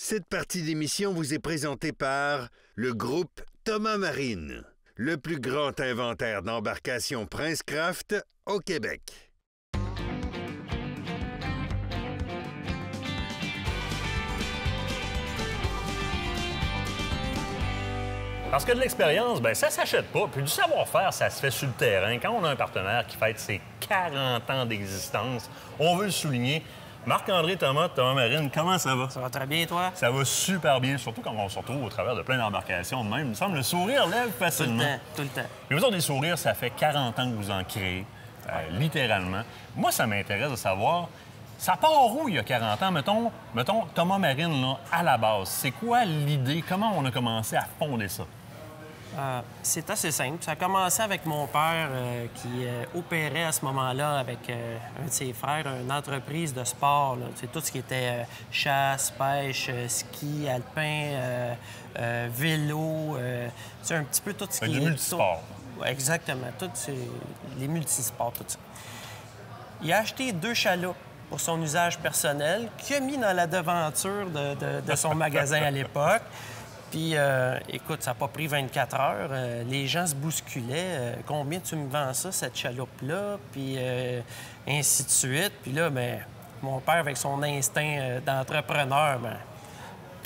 Cette partie d'émission vous est présentée par le groupe Thomas Marine, le plus grand inventaire d'embarcations Princecraft au Québec. Parce que de l'expérience, bien, ça s'achète pas. Puis du savoir-faire, ça se fait sur le terrain. Quand on a un partenaire qui fête ses 40 ans d'existence, on veut le souligner. Marc-André Thomas Marine, comment ça va? Ça va très bien, toi? Ça va super bien, surtout quand on se retrouve au travers de plein d'embarcations de même. Il me semble le sourire lève facilement. Tout le temps. Mais vous autres, des sourires, ça fait 40 ans que vous en créez, littéralement. Moi, ça m'intéresse de savoir, ça part où il y a 40 ans? Mettons Thomas Marine, là, à la base. C'est quoi l'idée? Comment on a commencé à fonder ça? C'est assez simple. Ça a commencé avec mon père qui opérait à ce moment-là avec un de ses frères une entreprise de sport. C'est tout ce qui était chasse, pêche, ski, alpin, vélo. C'est un petit peu tout ce qui est... Du multisport. Tout... Exactement. Les multisports, tout ça. Il a acheté 2 chaloupes pour son usage personnel qu'il a mis dans la devanture de son magasin à l'époque. Puis, écoute, ça n'a pas pris 24 heures. Les gens se bousculaient. Combien tu me vends ça, cette chaloupe-là? Puis, ainsi de suite. Puis là, bien, mon père, avec son instinct d'entrepreneur, bien...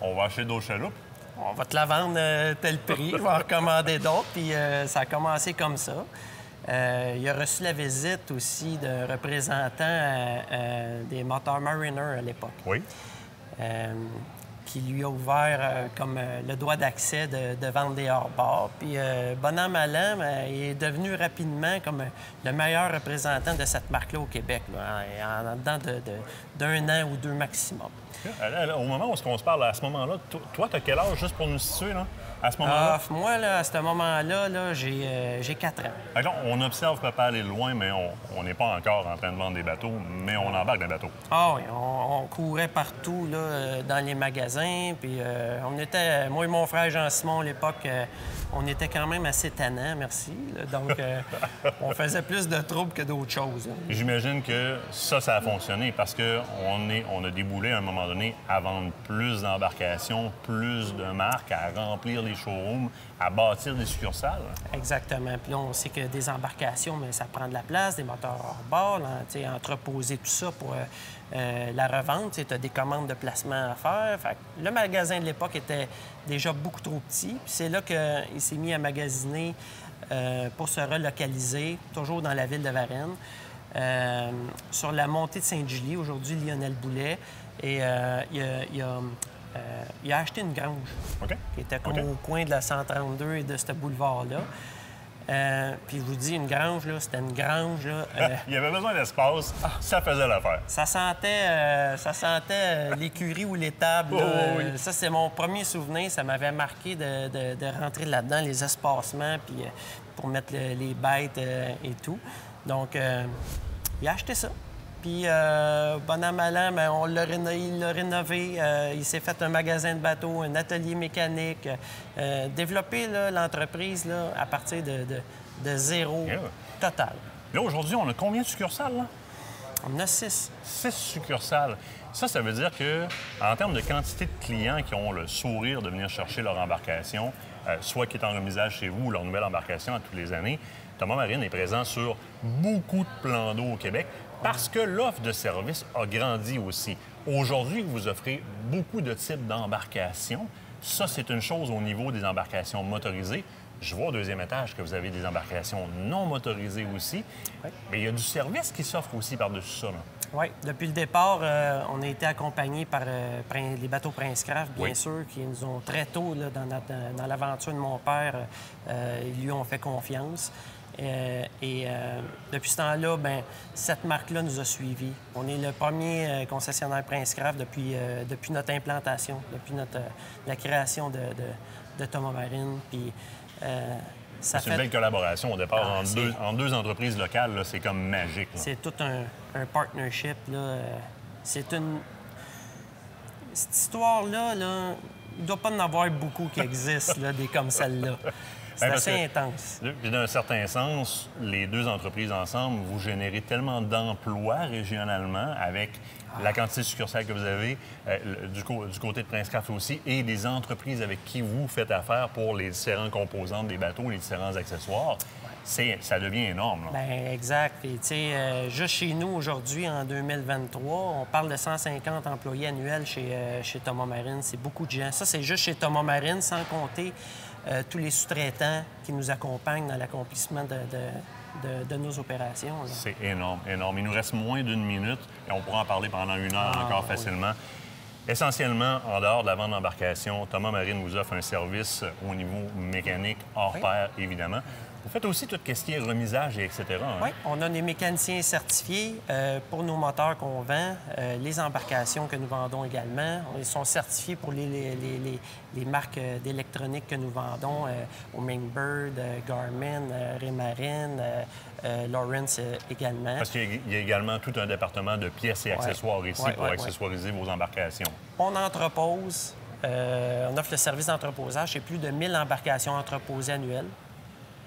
On va acheter d'autres chaloupes? On va te la vendre tel prix. Je vais en recommander d'autres. Puis, ça a commencé comme ça. Il a reçu la visite aussi d'un représentant des moteurs Mariner à l'époque. Oui. Qui lui a ouvert comme le droit d'accès de vendre des hors-bord. Puis, bon an, mal an, il est devenu rapidement comme le meilleur représentant de cette marque-là au Québec, là, en dedans d'un an ou 2 maximum. Au moment où on se parle, à ce moment-là, toi, tu as quel âge, juste pour nous situer, là, à ce moment-là? Moi, là, à ce moment-là, j'ai 4 ans. Alors, on observe papa aller loin, mais on n'est pas encore en train de vendre des bateaux, mais on embarque des bateaux. Ah oui, on courait partout, là, dans les magasins. Puis on était, moi et mon frère Jean-Simon, à l'époque, on était quand même assez tannants, merci. Là. Donc, on faisait plus de troubles que d'autres choses. J'imagine que ça a fonctionné parce qu'on a déboulé à un moment donné à vendre plus d'embarcations, plus de marques, à remplir les showrooms, à bâtir des succursales. Exactement. Puis là, on sait que des embarcations, mais ça prend de la place, des moteurs hors bord, là, entreposer tout ça pour la revente. Tu as des commandes de placement à faire. Fait que le magasin de l'époque était déjà beaucoup trop petit. Puis c'est là qu'il s'est mis à magasiner pour se relocaliser, toujours dans la ville de Varennes, sur la montée de Sainte-Julie, aujourd'hui Lionel Boulet. Et il a acheté une grange qui était comme au coin de la 132 et de ce boulevard-là. Puis je vous dis, une grange, là, c'était une grange. Là, il y avait besoin d'espace, ça faisait l'affaire. Ça sentait l'écurie ou l'étable. Oui. Ça, c'est mon premier souvenir. Ça m'avait marqué de rentrer là-dedans, les espacements, puis pour mettre les bêtes et tout. Donc, il a acheté ça. Puis, bon an, mal an, bien, il l'a rénové. Il s'est fait un magasin de bateaux, un atelier mécanique, développé l'entreprise là, à partir de zéro total. Là, aujourd'hui, on a combien de succursales? Là? On a 6. 6 succursales. Ça veut dire que, en termes de quantité de clients qui ont le sourire de venir chercher leur embarcation, soit qui est en remisage chez vous ou leur nouvelle embarcation à toutes les années, Thomas Marine est présent sur beaucoup de plans d'eau au Québec parce que l'offre de service a grandi aussi. Aujourd'hui, vous offrez beaucoup de types d'embarcations. Ça, c'est une chose au niveau des embarcations motorisées. Je vois au 2e étage que vous avez des embarcations non motorisées aussi. Oui. Mais il y a du service qui s'offre aussi par-dessus ça. Là. Oui. Depuis le départ, on a été accompagnés par les bateaux Princecraft, bien sûr, qui nous ont très tôt, là, dans l'aventure de mon père, ils lui ont fait confiance. Depuis ce temps-là, bien, cette marque-là nous a suivis. On est le premier concessionnaire Princecraft depuis notre implantation, depuis la création de Thomas Marine. Puis, c'est une belle collaboration au départ entre deux entreprises locales. C'est comme magique. Là. C'est tout un partnership. Là. C'est une... Cette histoire-là, là, il ne doit pas en avoir beaucoup qui existent, là, des comme celle-là. C'est assez intense. Puis d'un certain sens, les deux entreprises ensemble, vous générez tellement d'emplois régionalement avec la quantité de succursales que vous avez, du côté de Prince Craft aussi, et des entreprises avec qui vous faites affaire pour les différents composantes des bateaux, les différents accessoires. Ça devient énorme. Là. Bien, exact. Et tu sais, juste chez nous, aujourd'hui, en 2023, on parle de 150 employés annuels chez Thomas Marine. C'est beaucoup de gens. Ça, c'est juste chez Thomas Marine, sans compter tous les sous-traitants qui nous accompagnent dans l'accomplissement de nos opérations. C'est énorme, énorme. Il nous reste moins d'1 minute et on pourra en parler pendant 1 heure encore facilement. Essentiellement, en dehors de la vente d'embarcation, Thomas Marine vous offre un service au niveau mécanique hors pair, évidemment. Vous faites aussi tout ce qui est remisage et etc. Hein? Oui, on a des mécaniciens certifiés pour nos moteurs qu'on vend, les embarcations que nous vendons également. Ils sont certifiés pour les marques d'électronique que nous vendons, Hummingbird, Garmin, Raymarine, Lawrence également. Parce qu'il y a également tout un département de pièces et accessoires ici pour accessoiriser vos embarcations. On entrepose, on offre le service d'entreposage. C'est plus de 1000 embarcations entreposées annuelles.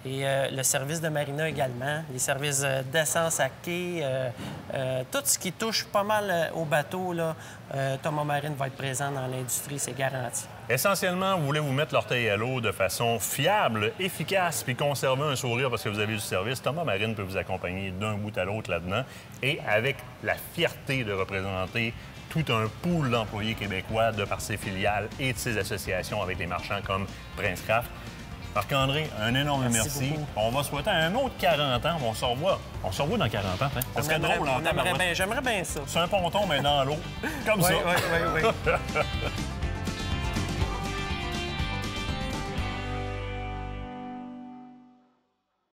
Et le service de marina également, les services d'essence à quai, tout ce qui touche pas mal au bateau, là, Thomas Marine va être présent dans l'industrie, c'est garanti. Essentiellement, vous voulez vous mettre l'orteil à l'eau de façon fiable, efficace, puis conserver un sourire parce que vous avez du service. Thomas Marine peut vous accompagner d'un bout à l'autre là-dedans et avec la fierté de représenter tout un pool d'employés québécois de par ses filiales et de ses associations avec les marchands comme Prince Craft. Marc-André, un énorme merci. On va souhaiter un autre 40 ans. On se revoit dans 40 ans. Hein? Ça serait drôle. J'aimerais bien ça. C'est un ponton, mais dans l'eau. Comme ça. Oui.